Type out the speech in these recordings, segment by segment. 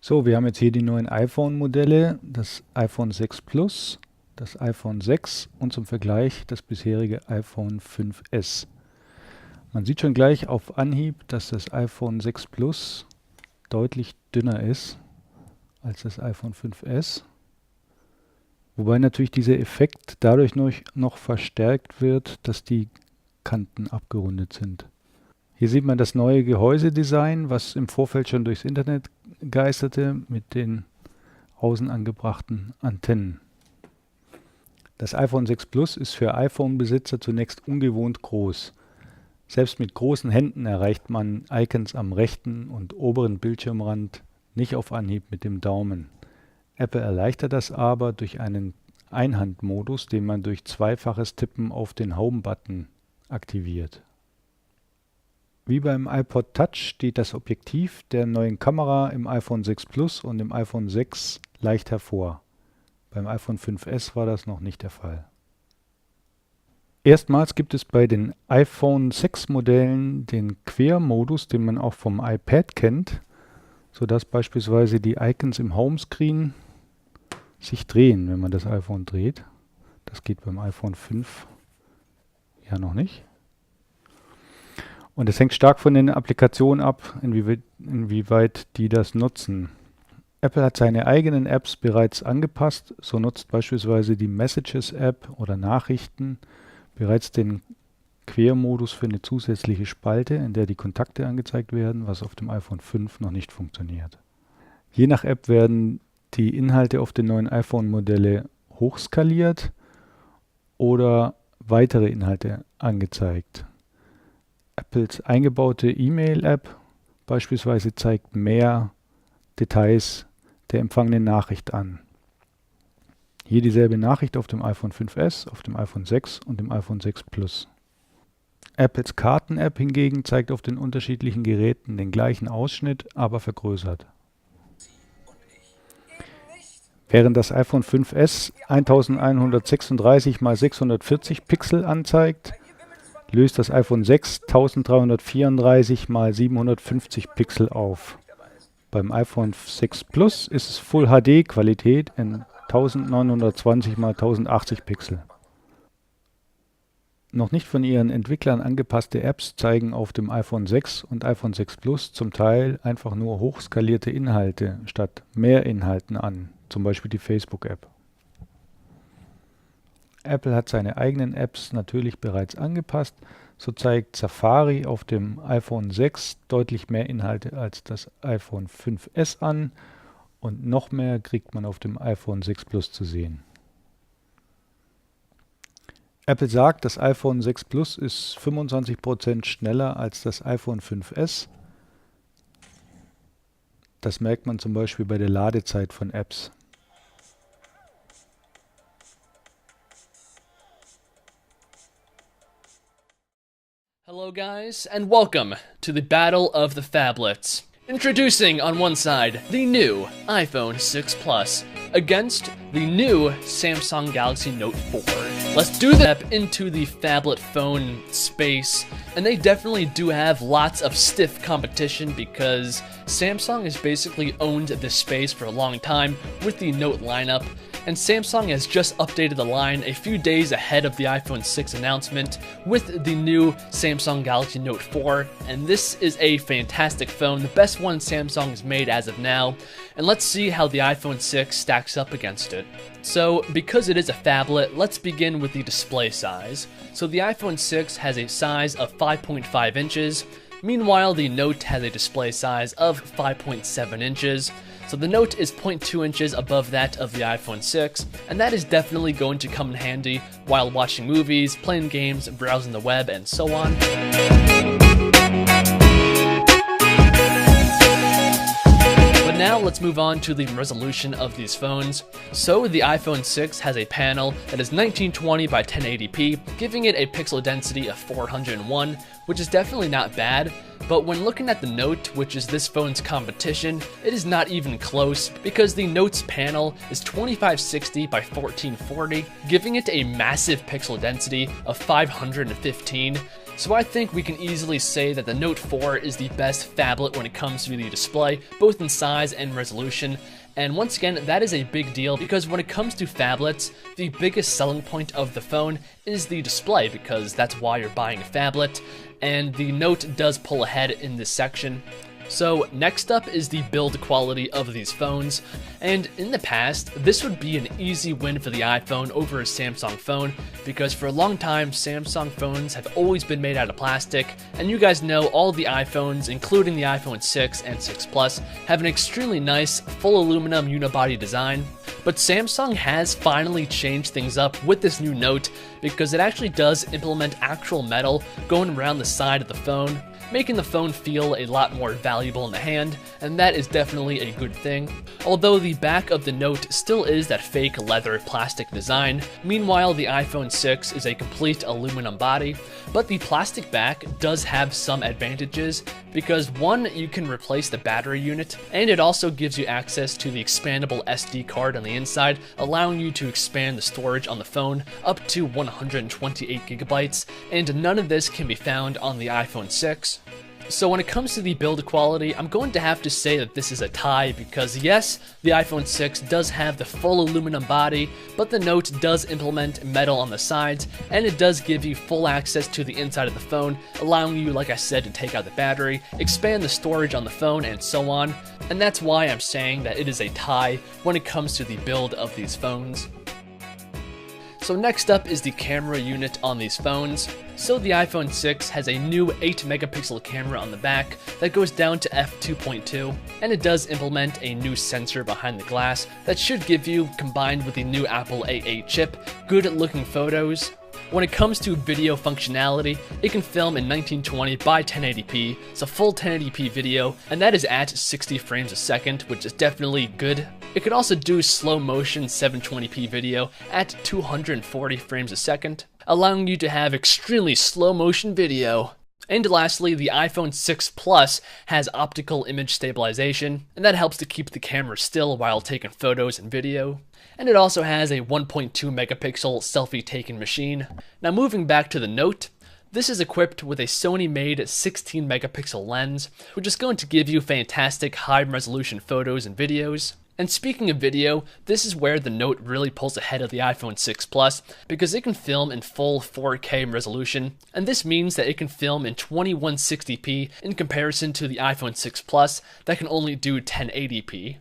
So, wir haben jetzt hier die neuen iPhone-Modelle, das iPhone 6 Plus, das iPhone 6 und zum Vergleich das bisherige iPhone 5S. Man sieht schon gleich auf Anhieb, dass das iPhone 6 Plus deutlich dünner ist als das iPhone 5S. Wobei natürlich dieser Effekt dadurch noch verstärkt wird, dass die Kanten abgerundet sind. Hier sieht man das neue Gehäusedesign, was im Vorfeld schon durchs Internet geisterte, mit den außen angebrachten Antennen. Das iPhone 6 Plus ist für iPhone-Besitzer zunächst ungewohnt groß. Selbst mit großen Händen erreicht man Icons am rechten und oberen Bildschirmrand nicht auf Anhieb mit dem Daumen. Apple erleichtert das aber durch einen Einhandmodus, den man durch zweifaches Tippen auf den Home-Button aktiviert. Wie beim iPod Touch steht das Objektiv der neuen Kamera im iPhone 6 Plus und im iPhone 6 leicht hervor. Beim iPhone 5S war das noch nicht der Fall. Erstmals gibt es bei den iPhone 6 Modellen den Quermodus, den man auch vom iPad kennt, sodass beispielsweise die Icons im Homescreen sich drehen, wenn man das iPhone dreht. Das geht beim iPhone 5 ja noch nicht. Und es hängt stark von den Applikationen ab, inwieweit die das nutzen. Apple hat seine eigenen Apps bereits angepasst. So nutzt beispielsweise die Messages-App oder Nachrichten bereits den Quermodus für eine zusätzliche Spalte, in der die Kontakte angezeigt werden, was auf dem iPhone 5 noch nicht funktioniert. Je nach App werden die Inhalte auf den neuen iPhone-Modelle hochskaliert oder weitere Inhalte angezeigt. Apples eingebaute E-Mail-App beispielsweise zeigt mehr Details der empfangenen Nachricht an. Hier dieselbe Nachricht auf dem iPhone 5S, auf dem iPhone 6 und dem iPhone 6 Plus. Apples Karten-App hingegen zeigt auf den unterschiedlichen Geräten den gleichen Ausschnitt, aber vergrößert. Während das iPhone 5S 1136 x 640 Pixel anzeigt, löst das iPhone 6 1334 x 750 Pixel auf. Beim iPhone 6 Plus ist es Full HD Qualität in 1920 x 1080 Pixel. Noch nicht von ihren Entwicklern angepasste Apps zeigen auf dem iPhone 6 und iPhone 6 Plus zum Teil einfach nur hochskalierte Inhalte statt mehr Inhalten an, zum Beispiel die Facebook-App. Apple hat seine eigenen Apps natürlich bereits angepasst. So zeigt Safari auf dem iPhone 6 deutlich mehr Inhalte als das iPhone 5S an und noch mehr kriegt man auf dem iPhone 6 Plus zu sehen. Apple sagt, das iPhone 6 Plus ist 25% schneller als das iPhone 5S. Das merkt man zum Beispiel bei der Ladezeit von Apps. Hello guys, and welcome to the Battle of the Phablets. Introducing on one side, the new iPhone 6 Plus against the new Samsung Galaxy Note 4. Let's do the step into the phablet phone space, and they definitely do have lots of stiff competition because Samsung has basically owned this space for a long time with the Note lineup, and Samsung has just updated the line a few days ahead of the iPhone 6 announcement with the new Samsung Galaxy Note 4, and this is a fantastic phone, the best one Samsung has made as of now, and let's see how the iPhone 6 stacks up against it. So, because it is a phablet, let's begin with the display size. So the iPhone 6 has a size of 5.5 inches, meanwhile the Note has a display size of 5.7 inches. So the Note is 0.2 inches above that of the iPhone 6, and that is definitely going to come in handy while watching movies, playing games, browsing the web, and so on. But now let's move on to the resolution of these phones. So the iPhone 6 has a panel that is 1920 by 1080p, giving it a pixel density of 401, which is definitely not bad. But when looking at the Note, which is this phone's competition, it is not even close because the Note's panel is 2560 by 1440, giving it a massive pixel density of 515. So I think we can easily say that the Note 4 is the best phablet when it comes to the display, both in size and resolution. And once again, that is a big deal because when it comes to phablets, the biggest selling point of the phone is the display, because that's why you're buying a phablet, and the Note does pull ahead in this section. So next up is the build quality of these phones, and in the past, this would be an easy win for the iPhone over a Samsung phone, because for a long time, Samsung phones have always been made out of plastic, and you guys know all the iPhones, including the iPhone 6 and 6 Plus, have an extremely nice, full aluminum unibody design. But Samsung has finally changed things up with this new Note, because it actually does implement actual metal going around the side of the phone, making the phone feel a lot more valuable in the hand, and that is definitely a good thing. Although the back of the Note still is that fake leather plastic design, meanwhile the iPhone 6 is a complete aluminum body, but the plastic back does have some advantages, because one, you can replace the battery unit, and it also gives you access to the expandable SD card on the inside, allowing you to expand the storage on the phone up to 128 gigabytes, and none of this can be found on the iPhone 6. So when it comes to the build quality, I'm going to have to say that this is a tie, because yes, the iPhone 6 does have the full aluminum body, but the Note does implement metal on the sides, and it does give you full access to the inside of the phone, allowing you, like I said, to take out the battery, expand the storage on the phone, and so on. And that's why I'm saying that it is a tie when it comes to the build of these phones. So next up is the camera unit on these phones. So the iPhone 6 has a new 8 megapixel camera on the back that goes down to f2.2, and it does implement a new sensor behind the glass that should give you, combined with the new Apple A8 chip, good looking photos. When it comes to video functionality, it can film in 1920 by 1080p, it's a full 1080p video, and that is at 60 frames a second, which is definitely good. It could also do slow motion 720p video at 240 frames a second, allowing you to have extremely slow motion video. And lastly, the iPhone 6 Plus has optical image stabilization, and that helps to keep the camera still while taking photos and video. And it also has a 1.2 megapixel selfie taking machine. Now moving back to the Note, this is equipped with a Sony-made 16 megapixel lens, which is going to give you fantastic high resolution photos and videos. And speaking of video, this is where the Note really pulls ahead of the iPhone 6 Plus, because it can film in full 4K resolution, and this means that it can film in 2160p in comparison to the iPhone 6 Plus that can only do 1080p.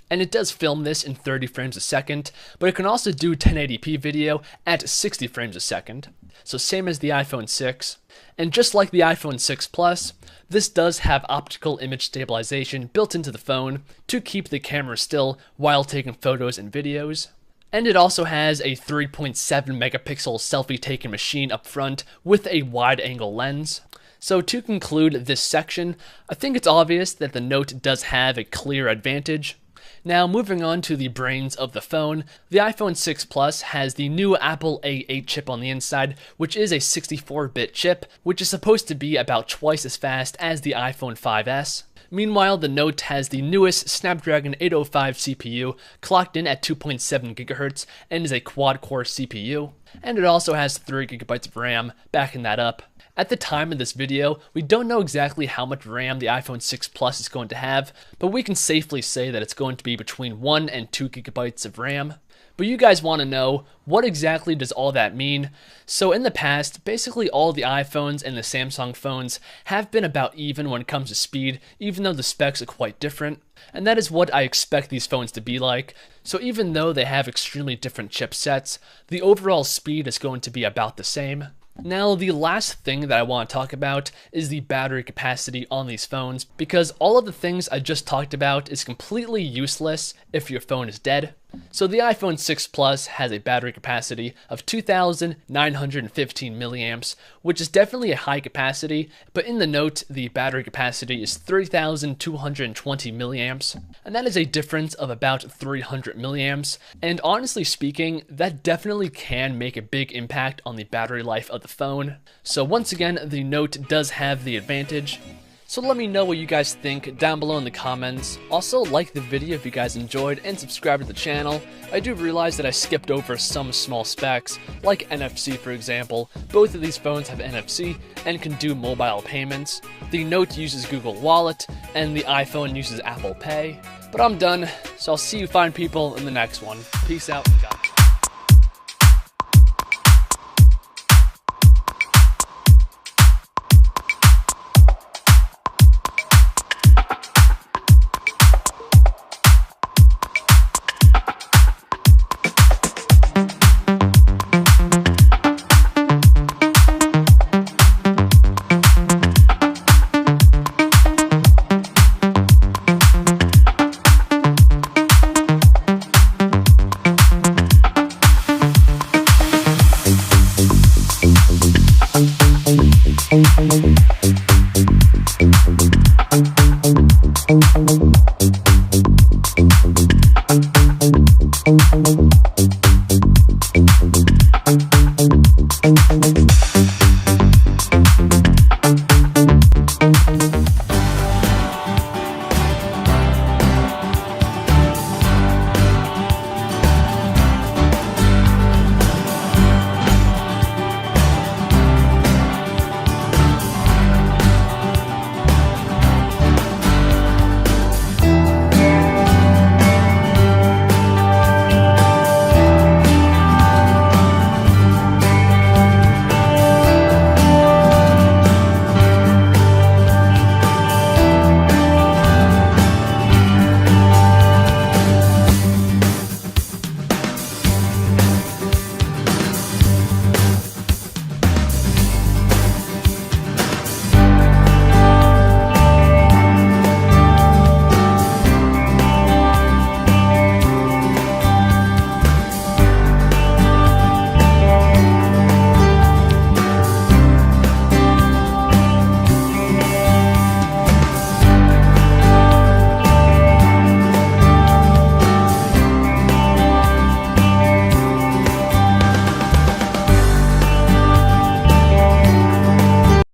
And it does film this in 30 frames a second, but it can also do 1080p video at 60 frames a second. So same as the iPhone 6. And just like the iPhone 6 Plus, this does have optical image stabilization built into the phone to keep the camera still while taking photos and videos. And it also has a 3.7 megapixel selfie taking machine up front with a wide angle lens. So to conclude this section, I think it's obvious that the Note does have a clear advantage. Now moving on to the brains of the phone, the iPhone 6 Plus has the new Apple A8 chip on the inside, which is a 64-bit chip, which is supposed to be about twice as fast as the iPhone 5S. Meanwhile, the Note has the newest Snapdragon 805 CPU, clocked in at 2.7 GHz, and is a quad-core CPU. And it also has 3 GB of RAM, backing that up. At the time of this video, we don't know exactly how much RAM the iPhone 6 Plus is going to have, but we can safely say that it's going to be between 1 and 2 GB of RAM. But you guys want to know, what exactly does all that mean? So in the past, basically all the iPhones and the Samsung phones have been about even when it comes to speed, even though the specs are quite different. And that is what I expect these phones to be like. So even though they have extremely different chipsets, the overall speed is going to be about the same. Now, the last thing that I want to talk about is the battery capacity on these phones, because all of the things I just talked about is completely useless if your phone is dead. So the iPhone 6 Plus has a battery capacity of 2,915 milliamps, which is definitely a high capacity, but in the Note, the battery capacity is 3,220 milliamps, and that is a difference of about 300 milliamps, and honestly speaking, that definitely can make a big impact on the battery life of the phone. So once again, the Note does have the advantage. So let me know what you guys think down below in the comments. Also, like the video if you guys enjoyed, and subscribe to the channel. I do realize that I skipped over some small specs, like NFC for example. Both of these phones have NFC and can do mobile payments. The Note uses Google Wallet, and the iPhone uses Apple Pay. But I'm done, so I'll see you fine people in the next one. Peace out, guys.